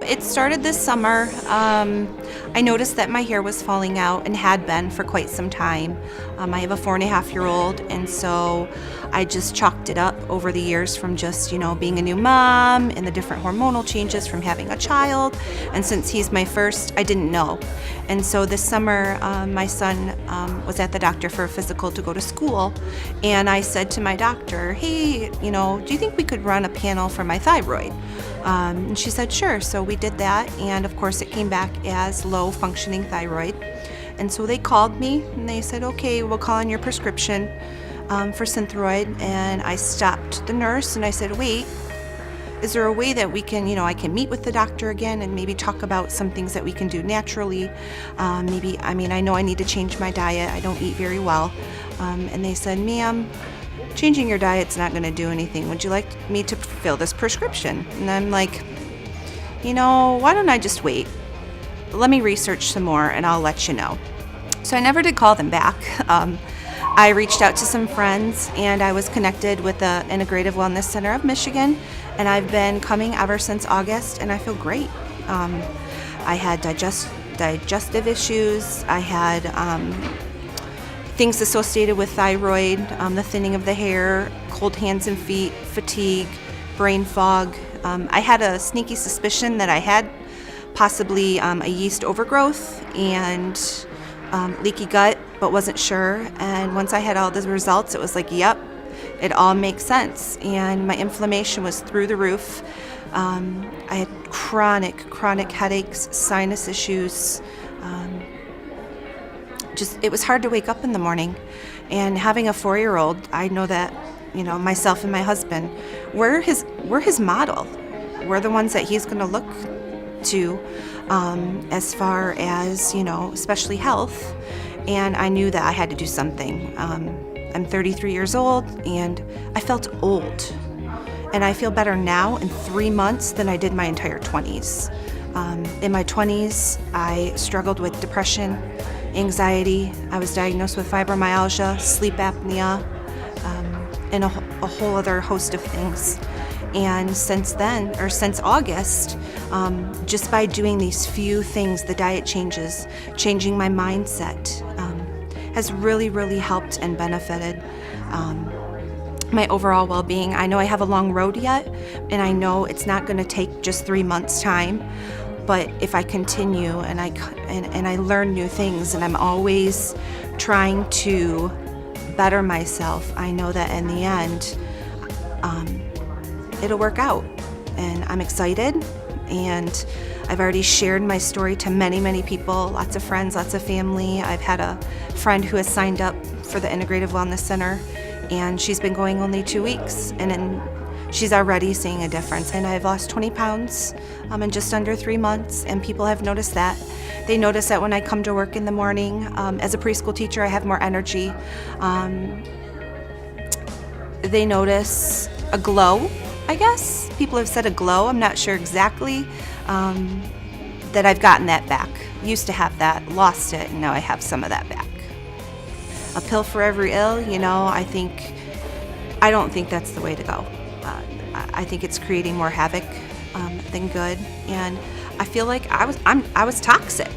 It started this summer. I noticed that my hair was falling out and had been for quite some time. I have a 4.5-year-old, and so I just chalked it up over the years from just, being a new mom and the different hormonal changes from having a child. And since he's my first, I didn't know. And so this summer, my son was at the doctor for a physical to go to school, and I said to my doctor, hey, do you think we could run a panel for my thyroid? And she said, sure. So we did that, and of course it came back as low functioning thyroid. And so they called me and they said, okay, we'll call on your prescription for Synthroid. And I stopped the nurse and I said, wait, is there a way that we can, I can meet with the doctor again and maybe talk about some things that we can do naturally? I know I need to change my diet. I don't eat very well. And they said, ma'am, changing your diet's not going to do anything. Would you like me to fill this prescription? And I'm like, why don't I just wait? Let me research some more and I'll let you know. So I never did call them back. I reached out to some friends and I was connected with the Integrative Wellness Center of Michigan, and I've been coming ever since August, and I feel great. I had digestive issues. I had things associated with thyroid, the thinning of the hair, cold hands and feet, fatigue, brain fog. I had a sneaky suspicion that I had possibly a yeast overgrowth and leaky gut, but wasn't sure. And once I had all the results, it was like, yep, it all makes sense. And my inflammation was through the roof. I had chronic headaches, sinus issues. It was hard to wake up in the morning. And having a 4-year-old, I know that, myself and my husband, we're his model. We're the ones that he's going to look to as far as, especially health. And I knew that I had to do something. I'm 33 years old and I felt old. And I feel better now in 3 months than I did my entire 20s. In my 20s, I struggled with depression, anxiety. I was diagnosed with fibromyalgia, sleep apnea, and a whole other host of things. And since August, just by doing these few things, the diet changes, changing my mindset, has really, really helped and benefited my overall well-being. I know I have a long road yet, and I know it's not going to take just 3 months' time. But if I continue and I learn new things, and I'm always trying to better myself, I know that in the end, it'll work out. And I'm excited, and I've already shared my story to many, many people, lots of friends, lots of family. I've had a friend who has signed up for the Integrative Wellness Center, and she's been going only 2 weeks, and then she's already seeing a difference. And I've lost 20 pounds in just under 3 months, and people have noticed that. They notice that when I come to work in the morning, as a preschool teacher, I have more energy. They notice a glow, I guess. People have said a glow. I'm not sure exactly that I've gotten that back. Used to have that, lost it, and now I have some of that back. A pill for every ill, I don't think that's the way to go. I think it's creating more havoc than good, and I feel like I was toxic.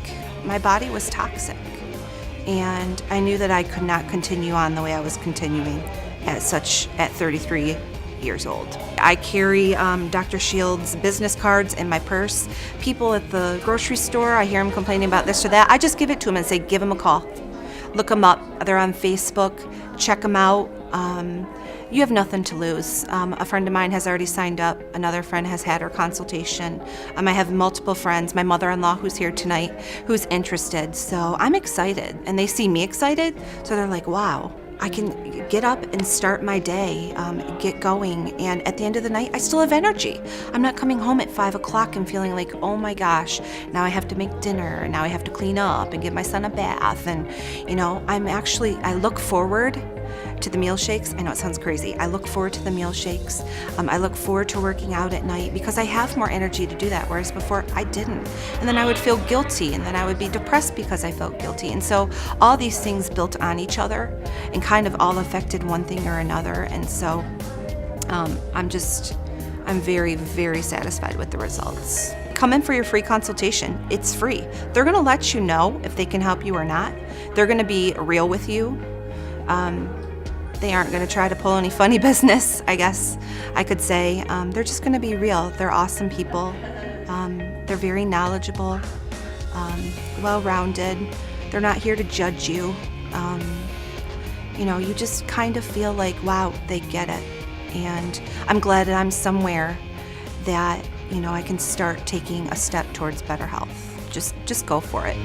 My body was toxic, and I knew that I could not continue on the way I was continuing at 33 years old. I carry Dr. Shields' business cards in my purse. People at the grocery store, I hear them complaining about this or that. I just give it to them and say, give them a call. Look them up. They're on Facebook. Check them out. You have nothing to lose. A friend of mine has already signed up. Another friend has had her consultation. I have multiple friends, my mother-in-law who's here tonight, who's interested. So I'm excited, and they see me excited, so they're like, wow, I can get up and start my day, get going, and at the end of the night, I still have energy. I'm not coming home at 5 o'clock and feeling like, oh my gosh, now I have to make dinner, and now I have to clean up and give my son a bath, and I look forward to the meal shakes. I know it sounds crazy. I look forward to the meal shakes. I look forward to working out at night because I have more energy to do that, whereas before I didn't. And then I would feel guilty, and then I would be depressed because I felt guilty. And so all these things built on each other and kind of all affected one thing or another. And so I'm very, very satisfied with the results. come in for your free consultation. It's free. They're going to let you know if they can help you or not. They're going to be real with you. They aren't going to try to pull any funny business, I guess I could say. They're just going to be real. They're awesome people. They're very knowledgeable, well-rounded. They're not here to judge you. You just kind of feel like, wow, they get it. And I'm glad that I'm somewhere that, I can start taking a step towards better health. Just go for it.